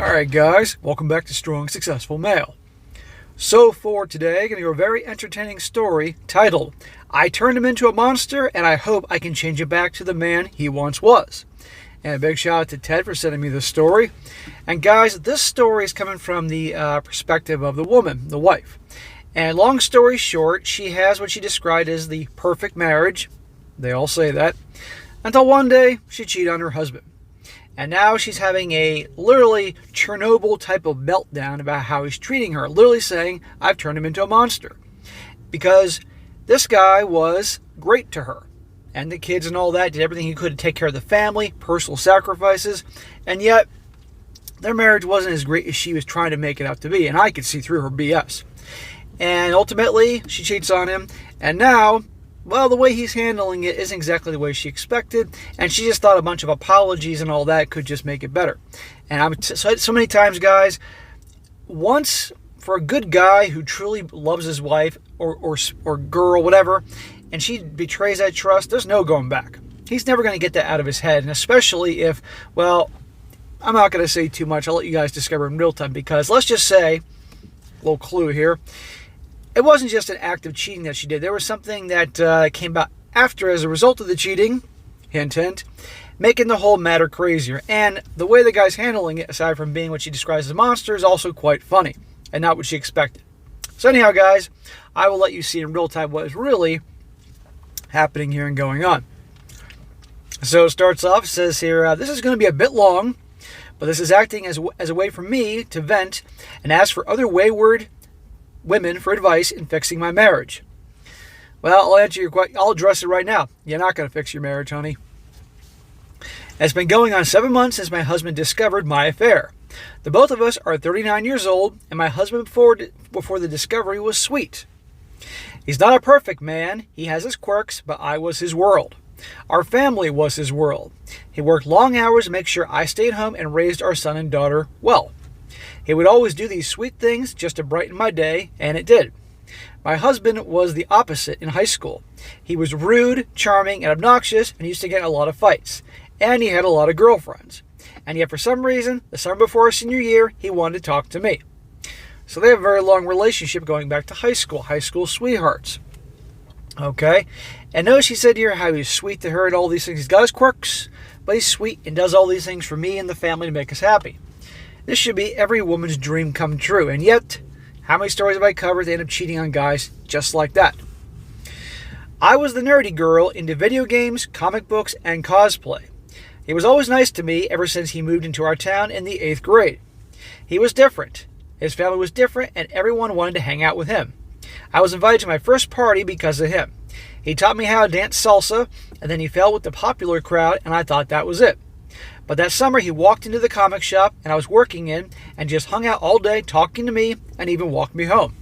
Alright guys, welcome back to Strong Successful Male. So for today, going to go a very entertaining story titled, I Turned Him Into a Monster and I Hope I Can Change Him Back to the Man He Once Was. And a big shout out to Ted for sending me this story. And guys, this story is coming from the perspective of the woman, the wife. And long story short, she has what she described as the perfect marriage. They all say that. Until one day, she cheated on her husband. And now she's having a literally Chernobyl type of meltdown about how he's treating her. Literally saying, I've turned him into a monster. Because this guy was great to her. And the kids and all that, did everything he could to take care of the family, personal sacrifices. And yet, their marriage wasn't as great as she was trying to make it out to be. And I could see through her BS. And ultimately, she cheats on him. And now, well, the way he's handling it isn't exactly the way she expected, and she just thought a bunch of apologies and all that could just make it better. And so many times, guys, once for a good guy who truly loves his wife or girl, whatever, and she betrays that trust, there's no going back. He's never going to get that out of his head, and especially if, well, I'm not going to say too much. I'll let you guys discover in real time, because let's just say, a little clue here, it wasn't just an act of cheating that she did. There was something that came about after as a result of the cheating, hint, hint, making the whole matter crazier. And the way the guy's handling it, aside from being what she describes as a monster, is also quite funny and not what she expected. So anyhow, guys, I will let you see in real time what is really happening here and going on. So it starts off, it says here, this is going to be a bit long, but this is acting as a way for me to vent and ask for other wayward women for advice in fixing my marriage. Well, I'll answer your question. I'll address it right now. You're not going to fix your marriage, honey. It's been going on 7 months since my husband discovered my affair. The both of us are 39 years old, and my husband before the discovery was sweet. He's not a perfect man. He has his quirks, but I was his world. Our family was his world. He worked long hours to make sure I stayed home and raised our son and daughter well. He would always do these sweet things just to brighten my day, and it did. My husband was the opposite in high school. He was rude, charming, and obnoxious, and used to get in a lot of fights. And he had a lot of girlfriends. And yet for some reason, the summer before our senior year, he wanted to talk to me. So they have a very long relationship going back to high school sweethearts. Okay? And notice he said here how he's sweet to her and all these things. He's got his quirks, but he's sweet and does all these things for me and the family to make us happy. This should be every woman's dream come true. And yet, how many stories have I covered? They end up cheating on guys just like that. I was the nerdy girl into video games, comic books, and cosplay. He was always nice to me ever since he moved into our town in the 8th grade. He was different. His family was different, and everyone wanted to hang out with him. I was invited to my first party because of him. He taught me how to dance salsa, and then he fell with the popular crowd, and I thought that was it. But that summer he walked into the comic shop and I was working in and just hung out all day talking to me and even walked me home.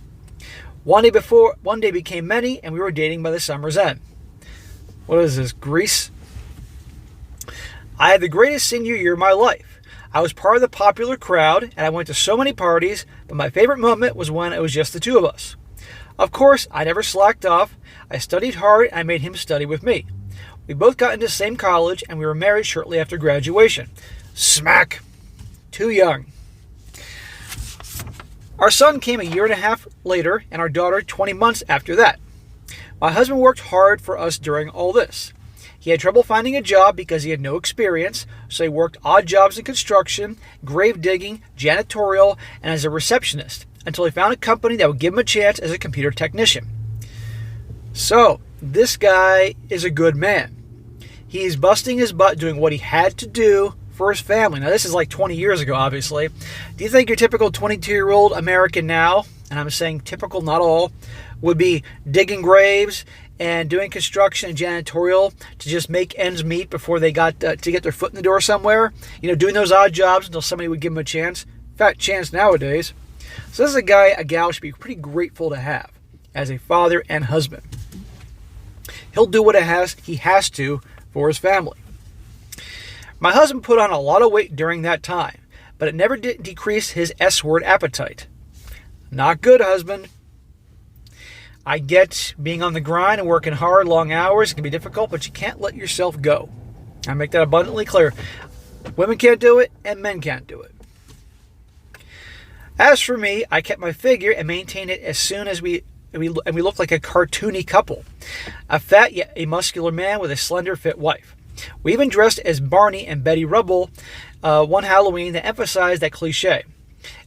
One day became many and we were dating by the summer's end. What is this, Greece? I had the greatest senior year of my life. I was part of the popular crowd and I went to so many parties, but my favorite moment was when it was just the two of us. Of course, I never slacked off. I studied hard and I made him study with me. We both got into the same college, and we were married shortly after graduation. Smack! Too young. Our son came a year and a half later, and our daughter 20 months after that. My husband worked hard for us during all this. He had trouble finding a job because he had no experience, so he worked odd jobs in construction, grave digging, janitorial, and as a receptionist, until he found a company that would give him a chance as a computer technician. So, this guy is a good man. He's busting his butt doing what he had to do for his family. Now, this is like 20 years ago, obviously. Do you think your typical 22-year-old American now, and I'm saying typical, not all, would be digging graves and doing construction and janitorial to just make ends meet before they got to get their foot in the door somewhere? You know, doing those odd jobs until somebody would give them a chance. Fat chance nowadays. So this is a gal should be pretty grateful to have as a father and husband. He'll do what he has to for his family. My husband put on a lot of weight during that time, but it never did decrease his S-word appetite. Not good, husband. I get being on the grind and working hard, long hours. It can be difficult, but you can't let yourself go. I make that abundantly clear. Women can't do it, and men can't do it. As for me, I kept my figure and maintained it as soon as we looked like a cartoony couple. A fat yet a muscular man with a slender fit wife. We even dressed as Barney and Betty Rubble one Halloween to emphasize that cliche.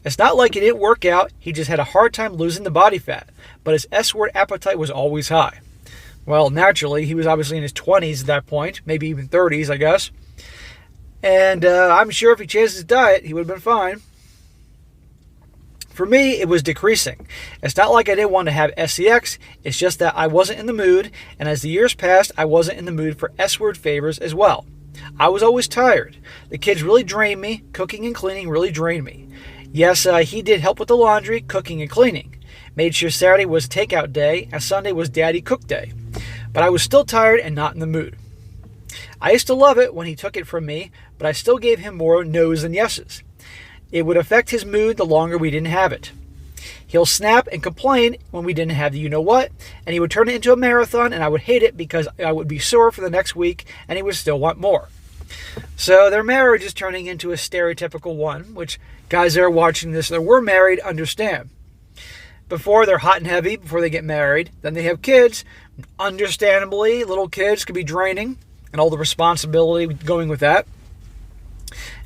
It's not like it didn't work out, he just had a hard time losing the body fat, but his S-word appetite was always high. Well, naturally, he was obviously in his 20s at that point, maybe even 30s, I guess. And I'm sure if he changed his diet, he would have been fine. For me, it was decreasing. It's not like I didn't want to have sex, it's just that I wasn't in the mood, and as the years passed, I wasn't in the mood for S-word favors as well. I was always tired. The kids really drained me. Cooking and cleaning really drained me. Yes, he did help with the laundry, cooking, and cleaning. Made sure Saturday was takeout day, and Sunday was daddy cook day. But I was still tired and not in the mood. I used to love it when he took it from me, but I still gave him more no's than yeses. It would affect his mood the longer we didn't have it. He'll snap and complain when we didn't have the you-know-what, and he would turn it into a marathon, and I would hate it because I would be sore for the next week, and he would still want more. So their marriage is turning into a stereotypical one, which guys that are watching this that were married understand. Before, they're hot and heavy before they get married. Then they have kids. Understandably, little kids can be draining, and all the responsibility going with that.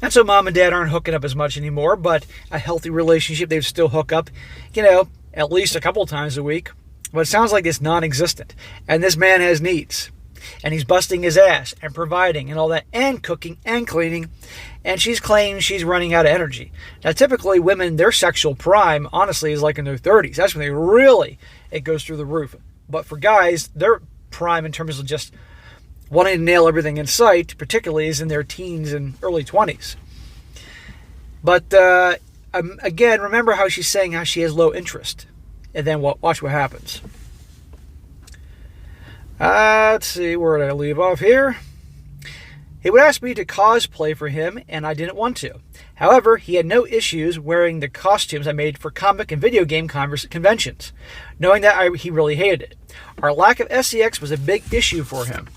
And so mom and dad aren't hooking up as much anymore, but a healthy relationship, they'd still hook up, at least a couple times a week. But it sounds like it's non-existent. And this man has needs. And he's busting his ass and providing and all that, and cooking and cleaning. And she's claiming she's running out of energy. Now, typically, women, their sexual prime, honestly, is like in their 30s. That's when it goes through the roof. But for guys, their prime in terms of just wanting to nail everything in sight, particularly, is in their teens and early 20s. But again, remember how she's saying how she has low interest. And then watch what happens. Let's see, where did I leave off here? He would ask me to cosplay for him, and I didn't want to. However, he had no issues wearing the costumes I made for comic and video game conventions, knowing that he really hated it. Our lack of sex was a big issue for him.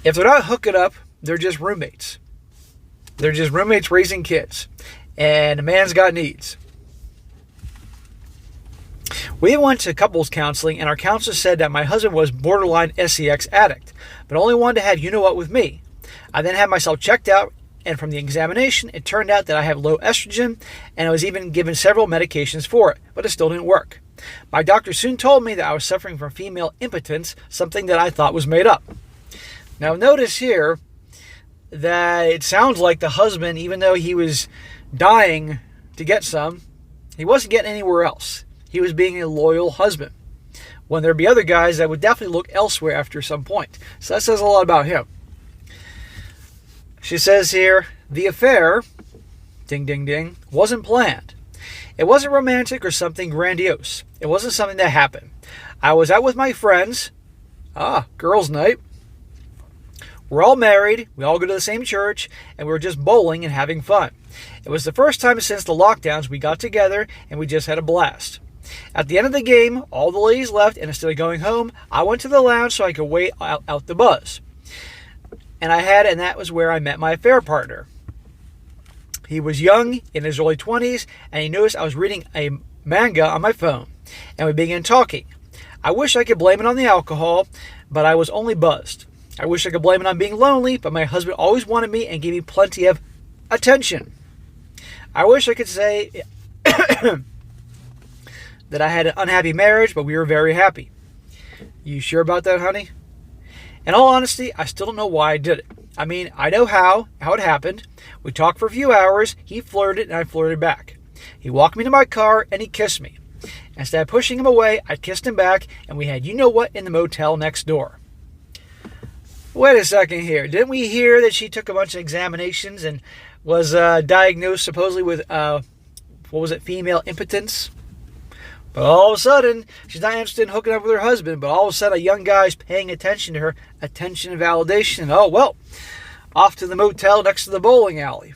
If they're not hooking up, they're just roommates. They're just roommates raising kids. And a man's got needs. We went to couples counseling, and our counselor said that my husband was borderline sex addict, but only wanted to have you-know-what with me. I then had myself checked out, and from the examination, it turned out that I have low estrogen, and I was even given several medications for it, but it still didn't work. My doctor soon told me that I was suffering from female impotence, something that I thought was made up. Now notice here that it sounds like the husband, even though he was dying to get some, he wasn't getting anywhere else. He was being a loyal husband. When there'd be other guys that would definitely look elsewhere after some point. So that says a lot about him. She says here, the affair, ding, ding, ding, wasn't planned. It wasn't romantic or something grandiose. It wasn't something that happened. I was out with my friends. Girls' night. We're all married, we all go to the same church, and we were just bowling and having fun. It was the first time since the lockdowns we got together, and we just had a blast. At the end of the game, all the ladies left, and instead of going home, I went to the lounge so I could wait out the buzz. And that was where I met my affair partner. He was young, in his early 20s, and he noticed I was reading a manga on my phone, and we began talking. I wish I could blame it on the alcohol, but I was only buzzed. I wish I could blame it on being lonely, but my husband always wanted me and gave me plenty of attention. I wish I could say that I had an unhappy marriage, but we were very happy. You sure about that, honey? In all honesty, I still don't know why I did it. I mean, I know how it happened. We talked for a few hours, he flirted, and I flirted back. He walked me to my car, and he kissed me. Instead of pushing him away, I kissed him back, and we had you-know-what in the motel next door. Wait a second here. Didn't we hear that she took a bunch of examinations and was diagnosed supposedly with, female impotence? But all of a sudden, she's not interested in hooking up with her husband, but all of a sudden a young guy's paying attention to her, attention and validation. Oh, well, off to the motel next to the bowling alley.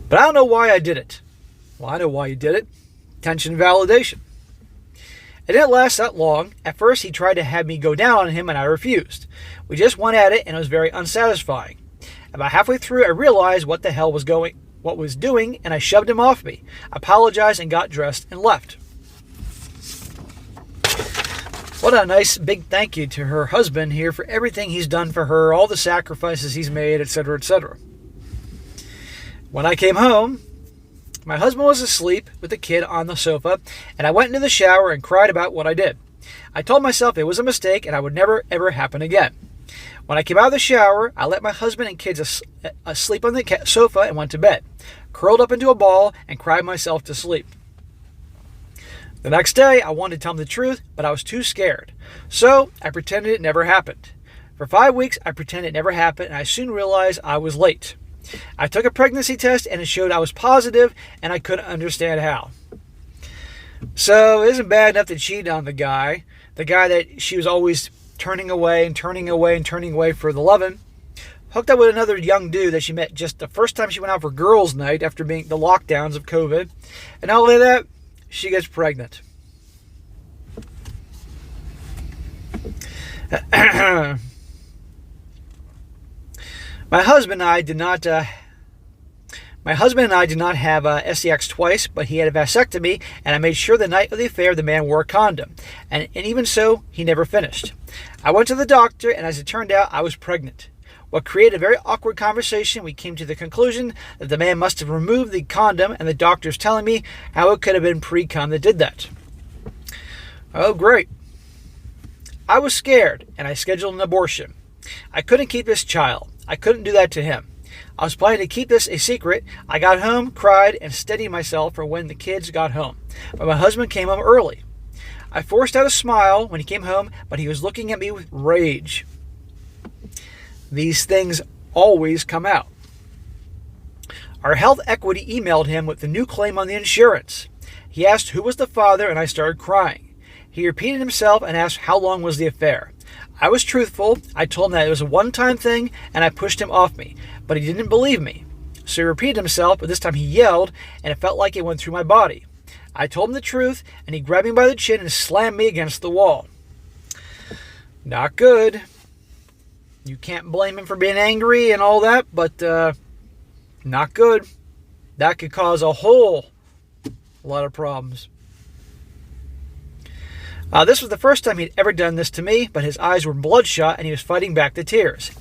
But I don't know why I did it. Well, I know why you did it. Attention and validation. It didn't last that long. At first, he tried to have me go down on him, and I refused. We just went at it, and it was very unsatisfying. About halfway through, I realized what the hell was doing, and I shoved him off me, apologized, and got dressed and left. What a nice big thank you to her husband here for everything he's done for her, all the sacrifices he's made, etc., etc. When I came home, my husband was asleep with the kid on the sofa, and I went into the shower and cried about what I did. I told myself it was a mistake and I would never ever happen again. When I came out of the shower, I let my husband and kids asleep on the sofa and went to bed, curled up into a ball and cried myself to sleep. The next day, I wanted to tell him the truth, but I was too scared. So I pretended it never happened. For 5 weeks, I pretended it never happened, and I soon realized I was late. I took a pregnancy test, and it showed I was positive, and I couldn't understand how. So it isn't bad enough to cheat on the guy that she was always turning away for the lovin'. Hooked up with another young dude that she met just the first time she went out for girls' night after being the lockdowns of COVID. And not only that, she gets pregnant. My husband and I did not have sex twice, but he had a vasectomy, and I made sure the night of the affair the man wore a condom. And even so, he never finished. I went to the doctor, and as it turned out, I was pregnant. What created a very awkward conversation, we came to the conclusion that the man must have removed the condom, and the doctor's telling me how it could have been pre-cum that did that. Oh, great. I was scared, and I scheduled an abortion. I couldn't keep this child. I couldn't do that to him. I was planning to keep this a secret. I got home, cried, and steadied myself for when the kids got home. But my husband came home early. I forced out a smile when he came home, but he was looking at me with rage. These things always come out. Our health equity emailed him with the new claim on the insurance. He asked who was the father, and I started crying. He repeated himself and asked how long was the affair. I was truthful. I told him that it was a one-time thing, and I pushed him off me, but he didn't believe me. So he repeated himself, but this time he yelled, and it felt like it went through my body. I told him the truth, and he grabbed me by the chin and slammed me against the wall. Not good. You can't blame him for being angry and all that, but not good. That could cause a whole lot of problems. This was the first time he'd ever done this to me, but his eyes were bloodshot and he was fighting back the tears.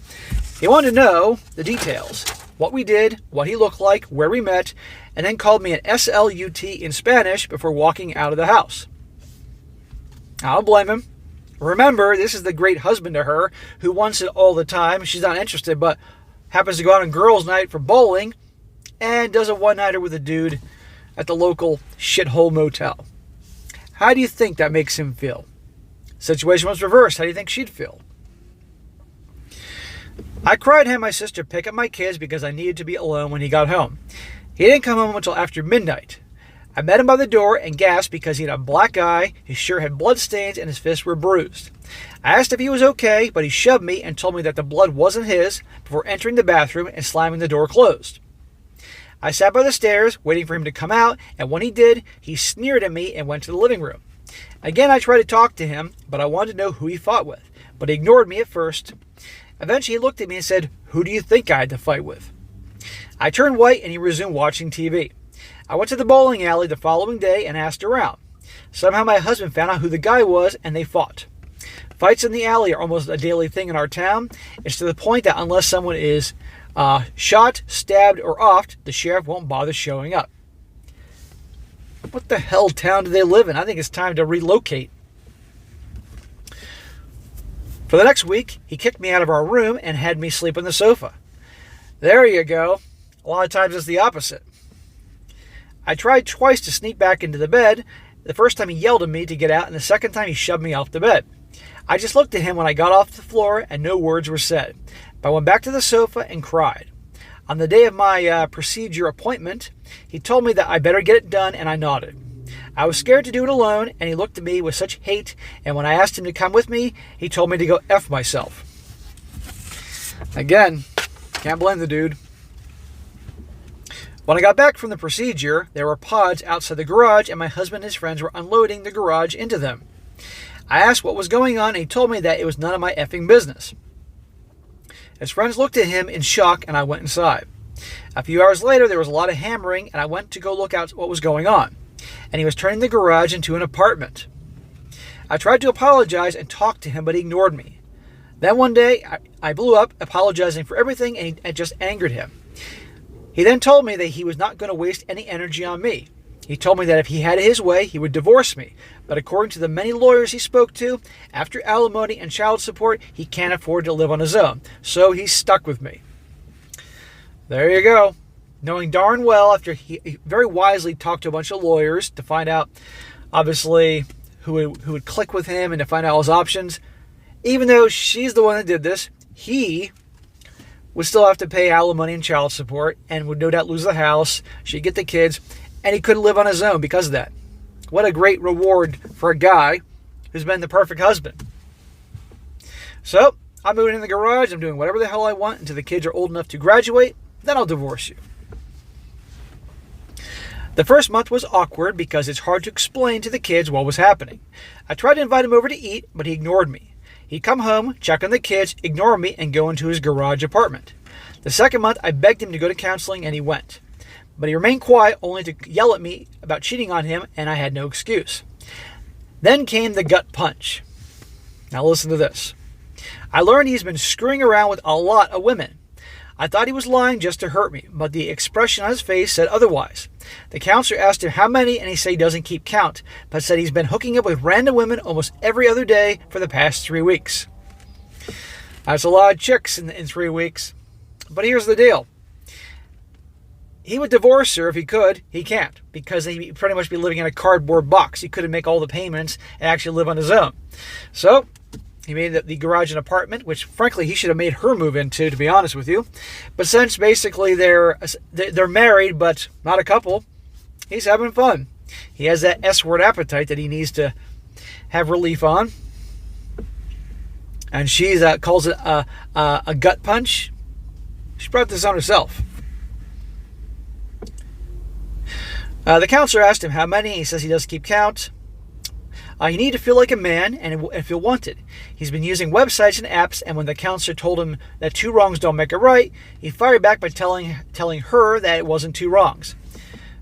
He wanted to know the details, what we did, what he looked like, where we met, and then called me an SLUT in Spanish before walking out of the house. I don't blame him. Remember, this is the great husband to her who wants it all the time. She's not interested, but happens to go out on girls' night for bowling and does a one-nighter with a dude at the local shithole motel. How do you think that makes him feel? Situation was reversed. How do you think she'd feel? I cried and had my sister pick up my kids because I needed to be alone when he got home. He didn't come home until after midnight. I met him by the door and gasped because he had a black eye, his shirt had blood stains, and his fists were bruised. I asked if he was okay, but he shoved me and told me that the blood wasn't his before entering the bathroom and slamming the door closed. I sat by the stairs, waiting for him to come out, and when he did, he sneered at me and went to the living room. Again, I tried to talk to him, but I wanted to know who he fought with, but he ignored me at first. Eventually, he looked at me and said, "Who do you think I had to fight with?" I turned white, and he resumed watching TV. I went to the bowling alley the following day and asked around. Somehow my husband found out who the guy was, and they fought. Fights in the alley are almost a daily thing in our town. It's to the point that unless someone is shot, stabbed, or offed, the sheriff won't bother showing up. What the hell town do they live in? I think it's time to relocate. For the next week, he kicked me out of our room and had me sleep on the sofa. There you go. A lot of times it's the opposite. I tried twice to sneak back into the bed. The first time he yelled at me to get out, and the second time he shoved me off the bed. I just looked at him when I got off the floor, and no words were said. But I went back to the sofa and cried. On the day of my procedure appointment, he told me that I better get it done, and I nodded. I was scared to do it alone, and he looked at me with such hate, and when I asked him to come with me, he told me to go F myself. Again, can't blame the dude. When I got back from the procedure, there were pods outside the garage, and my husband and his friends were unloading the garage into them. I asked what was going on, and he told me that it was none of my effing business. His friends looked at him in shock, and I went inside. A few hours later, there was a lot of hammering, and I went to go look out what was going on. And he was turning the garage into an apartment. I tried to apologize and talk to him, but he ignored me. Then one day, I blew up, apologizing for everything, and it just angered him. He then told me that he was not going to waste any energy on me. He told me that if he had his way, he would divorce me. But according to the many lawyers he spoke to, after alimony and child support, he can't afford to live on his own. So he's stuck with me. There you go. Knowing darn well, after he very wisely talked to a bunch of lawyers to find out, obviously, who would click with him and to find out all his options, even though she's the one that did this, he would still have to pay alimony and child support and would no doubt lose the house. She'd get the kids, and he couldn't live on his own because of that. What a great reward for a guy who's been the perfect husband. So, I'm moving in the garage. I'm doing whatever the hell I want until the kids are old enough to graduate. Then I'll divorce you. The first month was awkward because it's hard to explain to the kids what was happening. I tried to invite him over to eat, but he ignored me. He'd come home, check on the kids, ignore me, and go into his garage apartment. The second month, I begged him to go to counseling, and he went. But he remained quiet, only to yell at me about cheating on him, and I had no excuse. Then came the gut punch. Now listen to this. I learned he's been screwing around with a lot of women. I thought he was lying just to hurt me, but the expression on his face said otherwise. The counselor asked him how many, and he said he doesn't keep count, but said he's been hooking up with random women almost every other day for the past 3 weeks. That's a lot of chicks in 3 weeks. But here's the deal. He would divorce her if he could. He can't, because he'd pretty much be living in a cardboard box. He couldn't make all the payments and actually live on his own. So he made the garage an apartment, which frankly he should have made her move into, to be honest with you. But since basically they're married but not a couple, he's having fun. He has that S-word appetite that he needs to have relief on. And she calls it a gut punch. She brought this on herself. The counselor asked him how many. He says he does keep count. You need to feel like a man and feel wanted. He's been using websites and apps, and when the counselor told him that 2 wrongs don't make a right, he fired back by telling her that it wasn't 2 wrongs.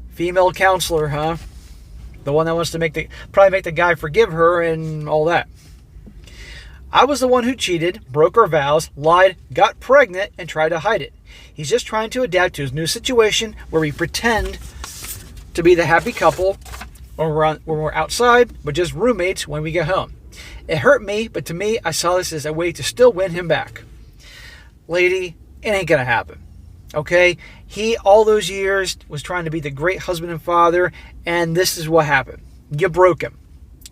Female counselor, huh? The one that wants to probably make the guy forgive her and all that. I was the one who cheated, broke our vows, lied, got pregnant, and tried to hide it. He's just trying to adapt to his new situation where we pretend to be the happy couple when we're outside, but just roommates when we get home. It hurt me, but to me, I saw this as a way to still win him back. Lady, it ain't gonna happen. Okay? He, all those years, was trying to be the great husband and father, and this is what happened. You broke him.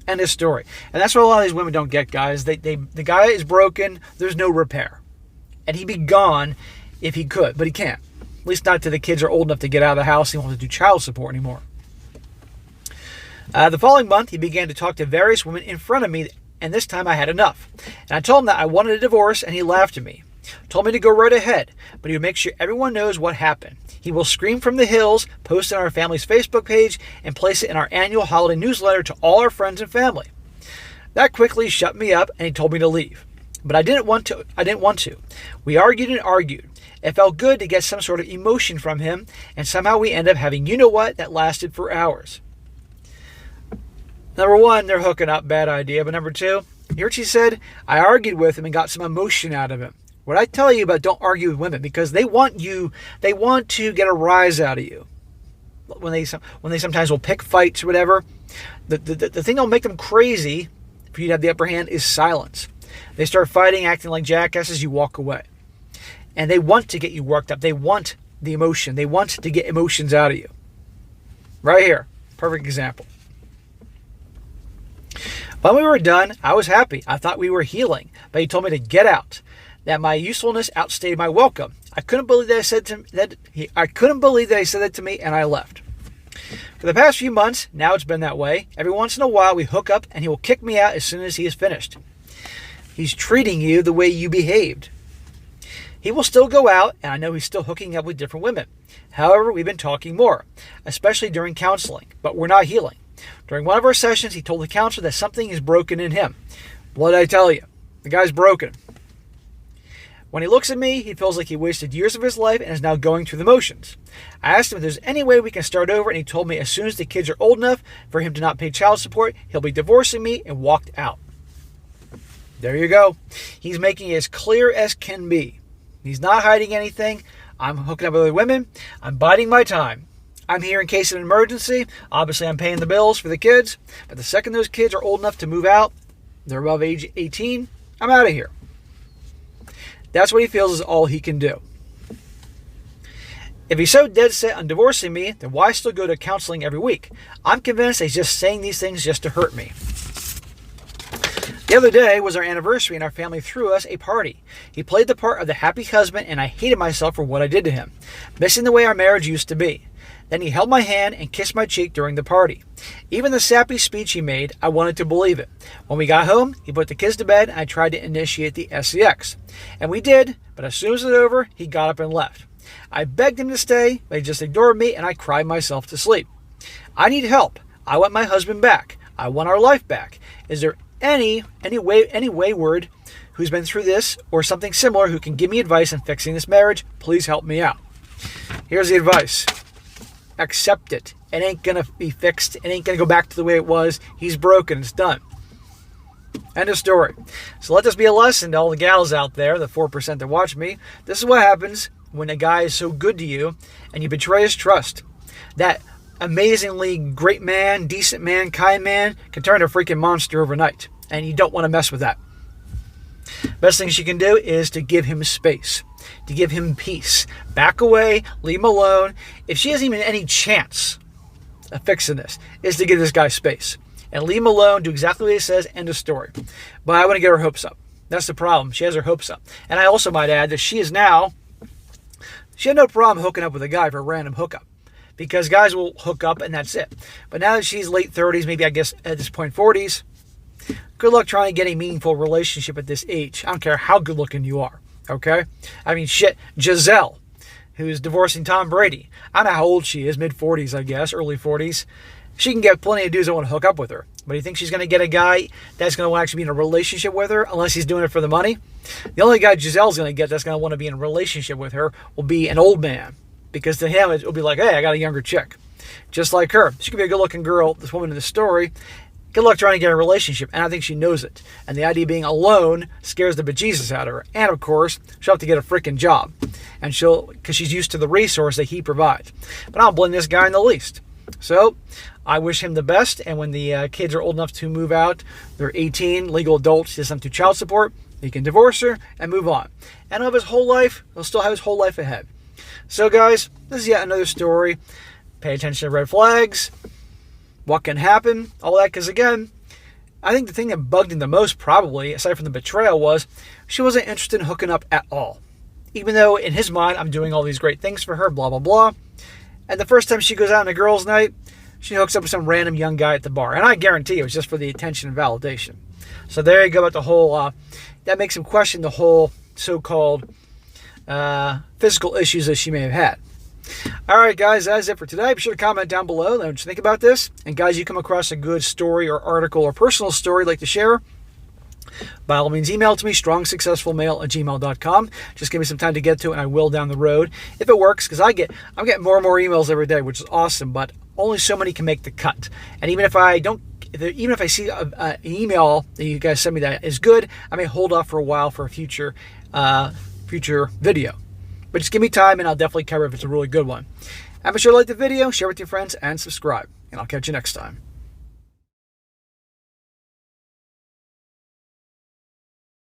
End of story. And that's what a lot of these women don't get, guys. The guy is broken, there's no repair. And he'd be gone if he could, but he can't. At least not till the kids are old enough to get out of the house and won't have to do child support anymore. The following month, he began to talk to various women in front of me, and this time I had enough. And I told him that I wanted a divorce, and he laughed at me. Told me to go right ahead, but he would make sure everyone knows what happened. He will scream from the hills, post it on our family's Facebook page, and place it in our annual holiday newsletter to all our friends and family. That quickly shut me up, and he told me to leave. But I didn't want to. We argued and argued. It felt good to get some sort of emotion from him, and somehow we ended up having you-know-what that lasted for hours. Number 1, they're hooking up, bad idea. But number 2, hear what she said? I argued with him and got some emotion out of him. What I tell you about don't argue with women, because they want to get a rise out of you. When they sometimes will pick fights or whatever, the thing that'll make them crazy for you to have the upper hand is silence. They start fighting, acting like jackasses, you walk away. And they want to get you worked up. They want the emotion. They want to get emotions out of you. Right here. Perfect example. When we were done, I was happy. I thought we were healing, but he told me to get out. That my usefulness outstayed my welcome. I couldn't believe that he said that to me, and I left. For the past few months, now it's been that way. Every once in a while, we hook up, and he will kick me out as soon as he is finished. He's treating you the way you behaved. He will still go out, and I know he's still hooking up with different women. However, we've been talking more, especially during counseling, but we're not healing. During one of our sessions, he told the counselor that something is broken in him. What did I tell you? The guy's broken. When he looks at me, he feels like he wasted years of his life and is now going through the motions. I asked him if there's any way we can start over, and he told me as soon as the kids are old enough for him to not pay child support, he'll be divorcing me, and walked out. There you go. He's making it as clear as can be. He's not hiding anything. I'm hooking up with other women. I'm biding my time. I'm here in case of an emergency. Obviously, I'm paying the bills for the kids. But the second those kids are old enough to move out, they're above age 18, I'm out of here. That's what he feels is all he can do. If he's so dead set on divorcing me, then why still go to counseling every week? I'm convinced he's just saying these things just to hurt me. The other day was our anniversary and our family threw us a party. He played the part of the happy husband and I hated myself for what I did to him, missing the way our marriage used to be. Then he held my hand and kissed my cheek during the party. Even the sappy speech he made, I wanted to believe it. When we got home, he put the kids to bed and I tried to initiate the sex. And we did, but as soon as it was over, he got up and left. I begged him to stay, but he just ignored me and I cried myself to sleep. I need help. I want my husband back. I want our life back. Is there any wayward who's been through this or something similar who can give me advice on fixing this marriage? Please help me out. Here's the advice. Accept it. It ain't gonna be fixed. It ain't gonna go back to the way it was. He's broken. It's done. End of story. So let this be a lesson to all the gals out there, the 4% that watch me. This is what happens when a guy is so good to you and you betray his trust. That amazingly great man, decent man, kind man can turn to a freaking monster overnight. And you don't want to mess with that. Best thing she can do is to give him space, to give him peace. Back away, leave him alone. If she has even any chance of fixing this, is to give this guy space. And leave him alone, do exactly what he says, end of story. But I want to get her hopes up. That's the problem. She has her hopes up. And I also might add that she had no problem hooking up with a guy for a random hookup. Because guys will hook up and that's it. But now that she's late 30s, maybe I guess at this point 40s, good luck trying to get a meaningful relationship at this age. I don't care how good looking you are. Okay? I mean, shit, Giselle, who's divorcing Tom Brady. I don't know how old she is, mid-40s, I guess, early 40s. She can get plenty of dudes that want to hook up with her. But do you think she's going to get a guy that's going to actually be in a relationship with her unless he's doing it for the money? The only guy Giselle's going to get that's going to want to be in a relationship with her will be an old man. Because to him, it'll be like, hey, I got a younger chick. Just like her. She could be a good-looking girl, this woman in the story. Good luck trying to get a relationship, and I think she knows it. And the idea of being alone scares the bejesus out of her. And, of course, she'll have to get a freaking job. And because she's used to the resource that he provides. But I don't blame this guy in the least. So, I wish him the best, and when the kids are old enough to move out, they're 18, legal adults, he doesn't have to child support, he can divorce her and move on. And of his whole life, he'll still have his whole life ahead. So, guys, this is yet another story. Pay attention to red flags, what can happen, all that, because, again, I think the thing that bugged him the most, probably, aside from the betrayal, was she wasn't interested in hooking up at all. Even though, in his mind, I'm doing all these great things for her, blah, blah, blah. And the first time she goes out on a girls' night, she hooks up with some random young guy at the bar. And I guarantee it was just for the attention and validation. So there you go about the whole, that makes him question the whole so-called physical issues that she may have had. All right, guys, that's it for today. Be sure to comment down below. Let me know what you think about this. And, guys, you come across a good story or article or personal story you'd like to share, by all means, email it to me, strongsuccessfulmale@gmail.com. Just give me some time to get to it, and I will down the road. If it works, because I'm getting more and more emails every day, which is awesome, but only so many can make the cut. And even if I see an email that you guys send me that is good, I may hold off for a while for a future video. But just give me time, and I'll definitely cover if it's a really good one. And be sure to like the video, share with your friends, and subscribe. And I'll catch you next time.